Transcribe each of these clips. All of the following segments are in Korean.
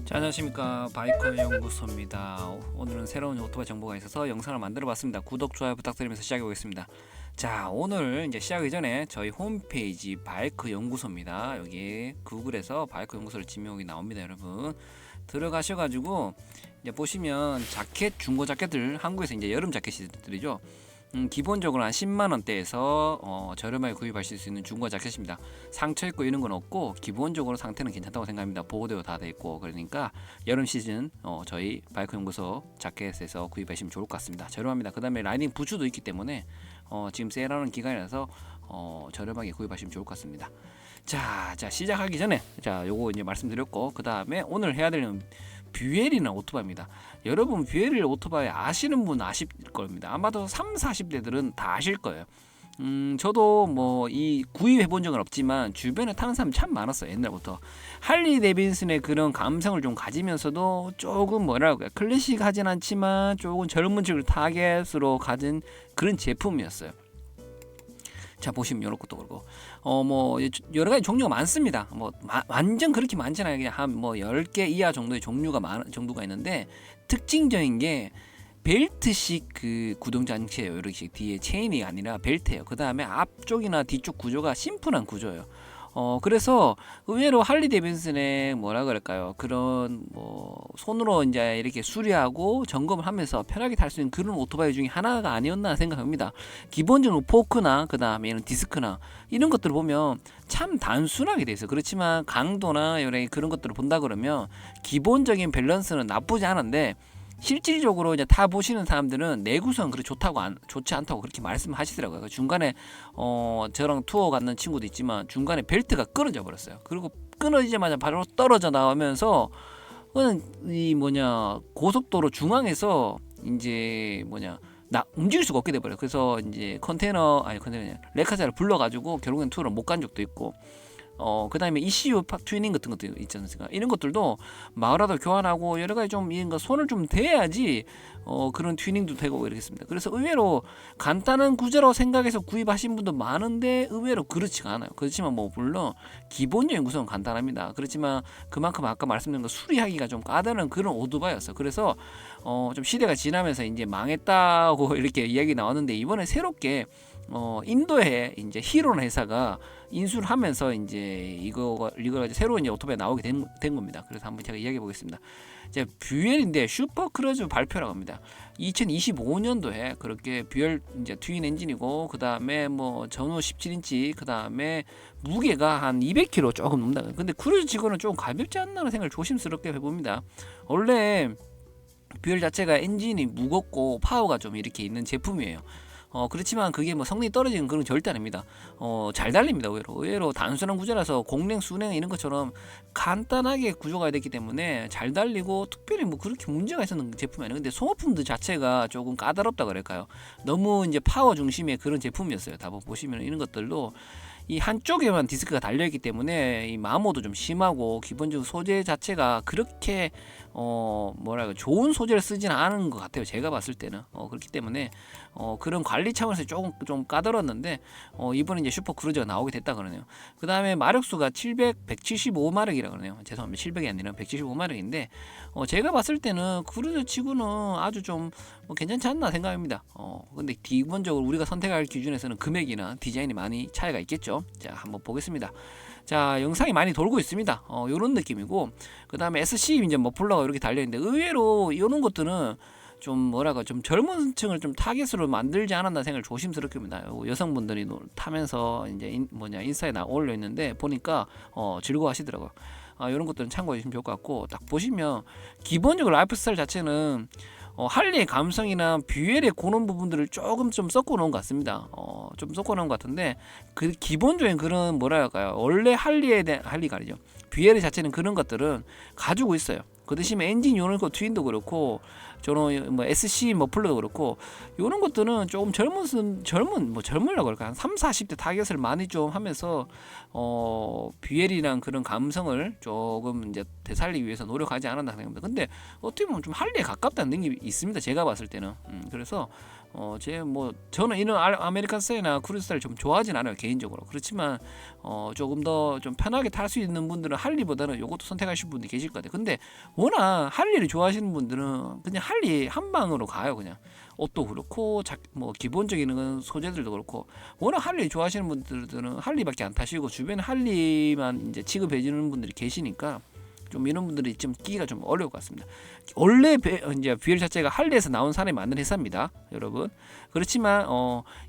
자, 안녕하십니까, 바이커 연구소입니다. 오늘은 새로운 오토바이 정보가 있어서 영상을 만들어 봤습니다. 구독, 좋아요 부탁드리면서 시작해 보겠습니다. 자, 오늘 이제 시작하기 전에 저희 홈페이지 바이커 연구소입니다. 여기 구글에서 바이커 연구소를 치면 여기 나옵니다. 여러분 들어가셔가지고 이제 보시면 자켓, 중고 자켓들, 한국에서 이제 여름 자켓들이죠. 기본적으로 한 10만원대에서 저렴하게 구입하실 수 있는 중고 자켓입니다. 상처 있고 이런 건 없고 기본적으로 상태는 괜찮다고 생각합니다. 보호대도 다 돼 있고. 그러니까 여름 시즌 저희 바이크 연구소 자켓에서 구입하시면 좋을 것 같습니다. 저렴합니다. 그 다음에 라이닝 부츠도 있기 때문에 지금 세일하는 기간이라서 저렴하게 구입하시면 좋을 것 같습니다. 자, 시작하기 전에 요거 이제 말씀드렸고, 그 다음에 오늘 해야 되는 뷰엘이나 오토바이입니다. 여러분 뷰엘 오토바이 아시는 분 아실 겁니다. 아마도 3, 40대들은 다 아실 거예요. 저도 뭐 이 구입해 본 적은 없지만 주변에 타는 사람 참 많았어요. 옛날부터 할리 데빈슨의 그런 감성을 좀 가지면서도 조금 뭐랄까 클래식하진 않지만 조금 젊은 층을 타겟으로 가진 그런 제품이었어요. 자, 보시면 이런 것도 그렇고 뭐 여러 가지 종류가 많습니다. 뭐 완전 그렇게 많잖아요. 그냥 한 뭐 10개 이하 정도의 정도가 있는데, 특징적인 게 벨트식 그 구동 장치예요. 이렇게 뒤에 체인이 아니라 벨트예요. 그 다음에 앞쪽이나 뒤쪽 구조가 심플한 구조예요. 그래서 의외로 할리 데이비슨의 뭐라 그럴까요? 그런 뭐 손으로 이제 이렇게 수리하고 점검을 하면서 편하게 탈 수 있는 그런 오토바이 중에 하나가 아니었나 생각합니다. 기본적으로 포크나 그 다음에 이런 디스크나 이런 것들을 보면 참 단순하게 돼 있어요. 그렇지만 강도나 여러 그런 것들을 본다 그러면 기본적인 밸런스는 나쁘지 않은데, 실질적으로 이제 타 보시는 사람들은 내구성 그렇게 좋지 않다고 그렇게 말씀하시더라고요. 중간에 저랑 투어 갔는 친구도 있지만 중간에 벨트가 끊어져 버렸어요. 그리고 끊어지자마자 바로 떨어져 나오면서 이 고속도로 중앙에서 이제 움직일 수가 없게 돼 버려요. 그래서 이제 컨테이너 레카자를 불러가지고 결국엔 투어를 못 간 적도 있고. 그 다음에 ECU 튜닝 같은 것도 있지 않습니까? 이런 것들도 마우라도 교환하고 여러 가지 좀 이런 거 손을 좀 대야지 그런 튜닝도 되고 이렇겠습니다. 그래서 의외로 간단한 구조라고 생각해서 구입하신 분도 많은데 의외로 그렇지가 않아요. 그렇지만 뭐 물론 기본적인 구성은 간단합니다. 그렇지만 그만큼 아까 말씀드린 거 수리하기가 좀 까다로운 그런 오토바이였어요. 그래서 좀 시대가 지나면서 이제 망했다고 이렇게 이야기 나왔는데, 이번에 새롭게 인도에 이제 히로나 회사가 인수를 하면서 이제 이거 새로운 이제 오토바이 나오게 된 겁니다. 그래서 한번 제가 이야기해 보겠습니다. 이제 뷰엘인데 슈퍼 크루즈 발표라고 합니다. 2025년도에 그렇게 뷰엘 이제 트윈 엔진이고, 그 다음에 뭐 전후 17인치, 그 다음에 무게가 한 200kg 조금 넘는다. 근데 크루즈 치고는 좀 가볍지 않나라는 생각을 조심스럽게 해봅니다. 원래 뷰엘 자체가 엔진이 무겁고 파워가 좀 이렇게 있는 제품이에요. 그렇지만 그게 뭐 성능이 떨어지는 그런 절대 아닙니다. 잘 달립니다. 의외로 단순한 구조라서 공랭, 순행 이런 것처럼 간단하게 구조가 됐기 때문에 잘 달리고 특별히 뭐 그렇게 문제가 있었는 제품이 아니에요. 근데 소모품들 자체가 조금 까다롭다 그럴까요? 너무 이제 파워 중심의 그런 제품이었어요. 다 보시면 이런 것들도 이 한쪽에만 디스크가 달려있기 때문에 이 마모도 좀 심하고, 기본적으로 소재 자체가 그렇게 좋은 소재를 쓰지는 않은 것 같아요. 제가 봤을 때는 그렇기 때문에 그런 관리 차원에서 조금 좀 까다로웠는데, 이번에 이제 슈퍼 크루저가 나오게 됐다 그러네요. 그 다음에 마력수가 175마력이라 그러네요. 죄송합니다. 700이 아니라 175마력인데 제가 봤을 때는 크루저 치고는 아주 좀 괜찮지 않나 생각합니다. 근데 기본적으로 우리가 선택할 기준에서는 금액이나 디자인이 많이 차이가 있겠죠. 자, 한번 보겠습니다. 자, 영상이 많이 돌고 있습니다. 요런 느낌이고, 그 다음에 SC 이제 머플러가 이렇게 달려있는데, 의외로 이런 것들은 좀 좀 젊은 층을 좀 타겟으로 만들지 않았나 생각을 조심스럽게 합니다. 여성분들이 타면서 이제 인스타에 올려 있는데 보니까 즐거워하시더라고요. 이런 것들은 참고해 주시면 좋을 것 같고, 딱 보시면 기본적으로 라이프 스타일 자체는 할리의 감성이나 뷰엘의 그런 부분들을 조금 좀 섞어 놓은 것 같습니다. 좀 섞어 놓은 것 같은데, 그 기본적인 그런 원래 할리가 아니죠. 뷰엘 자체는 그런 것들은 가지고 있어요. 그 대신에 엔진 요런 거 트윈도 그렇고, 저는 뭐 SC 머플러도 그렇고, 요런 것들은 조금 젊으려고 할까, 한 3, 40대 타겟을 많이 좀 하면서 뷰엘이랑 그런 감성을 조금 이제 되살리기 위해서 노력하지 않았나 생각합니다. 근데 어떻게 보면 좀 할리에 가깝다는 느낌이 있습니다. 제가 봤을 때는. 그래서 저는 이런 아메리칸 스타일이나 크루즈 스타일 좀 좋아하진 않아요 개인적으로. 그렇지만 조금 더 좀 편하게 탈 수 있는 분들은 할리보다는 요것도 선택하실 분들이 계실 것 같아요. 근데 워낙 할리를 좋아하시는 분들은 그냥 할리 한 방으로 가요. 그냥 옷도 그렇고 뭐 기본적인 소재들도 그렇고, 워낙 할리 좋아하시는 분들은 할리밖에 안 타시고 주변에 할리만 이제 취급해 주는 분들이 계시니까 좀 이런 분들이 좀 끼기가 좀 어려울 것 같습니다. 원래 이제 뷰엘 자체가 할리에서 나온 사람이 만든 회사입니다, 여러분. 그렇지만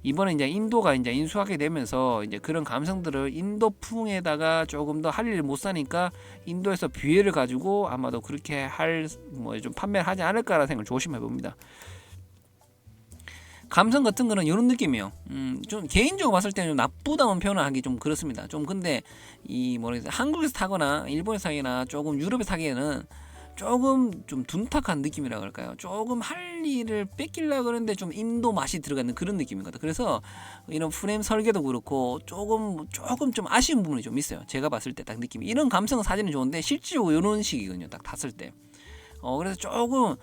이번에 이제 인도가 이제 인수하게 되면서 이제 그런 감성들을 인도풍에다가 조금 더 할리를 못 사니까 인도에서 뷰엘을 가지고 아마도 그렇게 할 뭐 좀 판매를 하지 않을까라는 생각을 조심해 봅니다. 감성 같은 거는 이런 느낌이에요. 좀 개인적으로 봤을 때는 좀 나쁘다는 표현을 하기 좀 그렇습니다. 좀 근데 이 뭐랄까 한국에서 타거나 일본에서 타거나 조금 유럽에서 타기에는 조금 좀 둔탁한 느낌이라 그럴까요? 조금 할리를 뺏기려고 그러는데 좀 인도 맛이 들어가는 그런 느낌이거든. 그래서 이런 프레임 설계도 그렇고 조금 좀 아쉬운 부분이 좀 있어요. 제가 봤을 때 딱 느낌이 이런 감성 사진은 좋은데 실질적으로 이런 식이거든요. 딱 탔을 때. 그래서 조금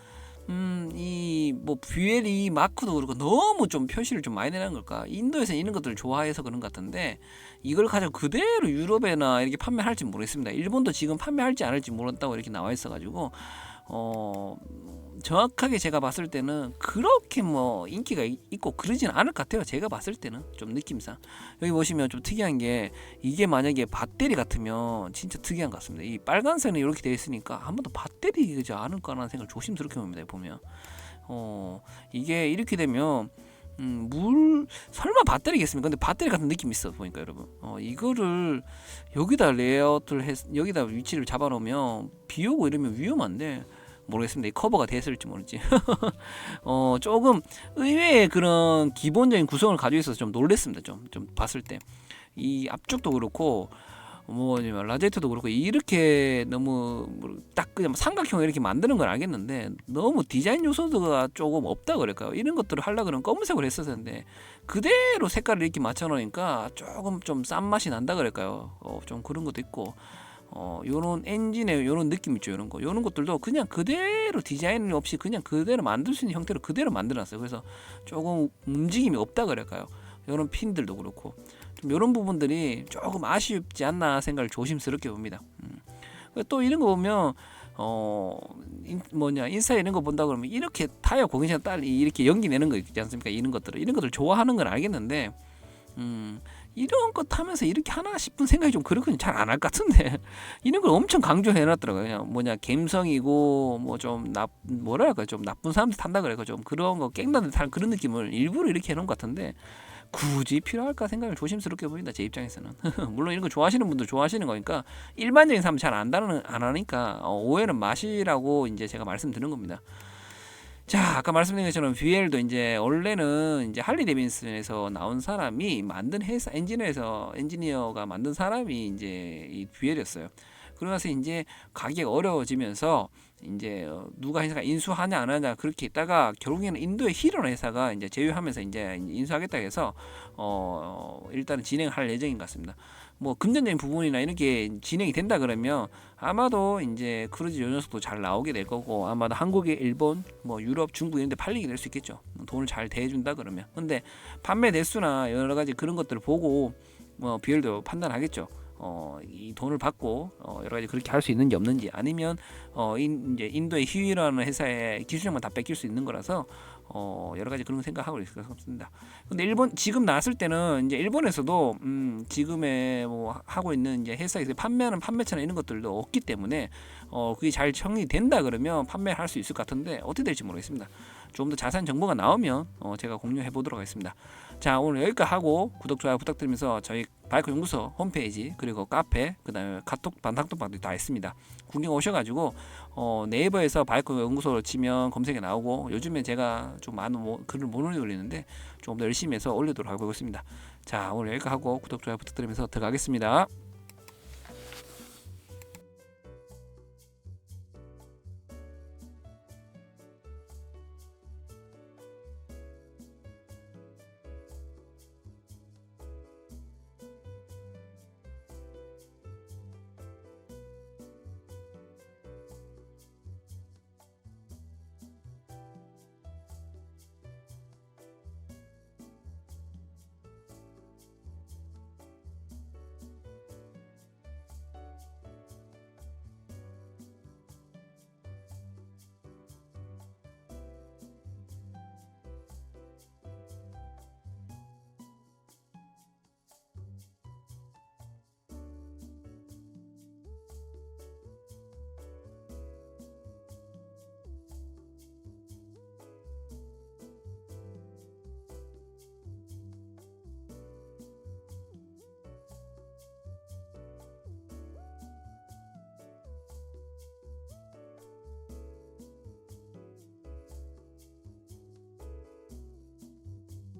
이 뭐 뷰엘이 마크도 그렇고 너무 좀 표시를 좀 많이 내는 걸까? 인도에서 이런 것들을 좋아해서 그런 것 같은데 이걸 가지고 그대로 유럽에나 이렇게 판매할지 모르겠습니다. 일본도 지금 판매할지 않을지 모른다고 이렇게 나와 있어가지고 정확하게 제가 봤을 때는 그렇게 뭐 인기가 있고 그러진 않을 것 같아요. 제가 봤을 때는 좀 느낌상. 여기 보시면 좀 특이한 게 이게 만약에 배터리 같으면 진짜 특이한 것 같습니다. 이 빨간색은 이렇게 되어 있으니까 한 번 더 배터리지 않을까라는 생각을 조심스럽게 봅니다. 보면 이게 이렇게 되면 설마 배터리겠습니까? 근데 배터리 같은 느낌이 있어 보니까 여러분. 이거를 여기다 레이아웃을 여기다 위치를 잡아 놓으면 비 오고 이러면 위험한데 모르겠습니다. 이 커버가 됐을지 모르지. 조금 의외의 그런 기본적인 구성을 가지고 있어서 좀 놀랬습니다. 좀 봤을 때 이 앞쪽도 그렇고 뭐 라제트도 그렇고 이렇게 너무 딱 그냥 삼각형 이렇게 만드는 건 알겠는데 너무 디자인 요소가 조금 없다 그럴까요? 이런 것들을 하려고 그러면 검은색으로 했었는데 그대로 색깔을 이렇게 맞춰 놓으니까 조금 좀 싼 맛이 난다 그럴까요? 좀 그런 것도 있고 요런 엔진의 요런 느낌 있죠. 요런 것들도 그냥 그대로 디자인 없이 그냥 그대로 만들 수 있는 형태로 그대로 만들어놨어요. 그래서 조금 움직임이 없다 그럴까요? 요런 핀들도 그렇고 좀 요런 부분들이 조금 아쉽지 않나 생각을 조심스럽게 봅니다. 또 이런 거 보면 인스타 이런 거 본다 그러면 이렇게 타이어 공인샷 딸 이렇게 연기 내는 거 있지 않습니까? 이런 것들 좋아하는 건 알겠는데 이런 거 타면서 이렇게 하나 싶은 생각이 좀 그렇거든요. 잘 안 할 것 같은데 이런 걸 엄청 강조해놨더라고요. 그냥 감성이고 뭐 좀 뭐랄까 좀 나쁜 사람들 탄다 그래서 좀 그런 거 깽단들 타는 그런 느낌을 일부러 이렇게 해놓은 것 같은데 굳이 필요할까 생각을 조심스럽게 보인다 제 입장에서는. 물론 이런 거 좋아하시는 분들 좋아하시는 거니까 일반적인 사람은 잘 안 하니까 오해는 마시라고 이제 제가 말씀드린 겁니다. 자, 아까 말씀드린 것처럼 뷰엘도 이제 원래는 이제 할리 데이비슨에서 나온 사람이 만든 회사 엔지니어가 만든 사람이 이제 이 뷰엘이었어요. 그러면서 이제 가격이 어려워지면서 이제 누가 회사가 인수하냐 안 하냐 그렇게 있다가 결국에는 인도의 히런 회사가 이제 제휴하면서 이제 인수하겠다 해서 일단은 진행할 예정인 것 같습니다. 뭐 금전적인 부분이나 이렇게 진행이 된다 그러면 아마도 이제 크루즈 요 녀석도 잘 나오게 될 거고 아마도 한국에 일본, 뭐 유럽, 중국 이런 데 팔리게 될 수 있겠죠. 돈을 잘 대해준다 그러면. 근데 판매 대수나 여러 가지 그런 것들을 보고 뭐 뷰엘도 판단하겠죠. 이 돈을 받고 여러 가지 그렇게 할 수 있는지 없는지 아니면 이제 인도의 휴이라는 회사의 기술력만 다 뺏길 수 있는 거라서 여러 가지 그런 생각하고 있을 것 같습니다. 근데 일본 지금 나왔을 때는 이제 일본에서도 지금의 뭐 하고 있는 이제 회사에서 판매하는 판매처나 이런 것들도 없기 때문에 그게 잘 정리된다 그러면 판매를 할 수 있을 것 같은데 어떻게 될지 모르겠습니다. 좀 더 자세한 정보가 나오면 제가 공유해 보도록 하겠습니다. 자, 오늘 여기까지 하고 구독 좋아요 부탁드리면서 저희 바이크 연구소 홈페이지 그리고 카페 그다음에 카톡 단톡방도 다 있습니다. 구경 오셔가지고 네이버에서 바이크 연구소로 치면 검색에 나오고 요즘에 제가 좀 많은 글을 못 올리는데 조금 더 열심히 해서 올리도록 하고 있습니다. 자, 오늘 여기까지 하고 구독 좋아요 부탁드리면서 들어가겠습니다.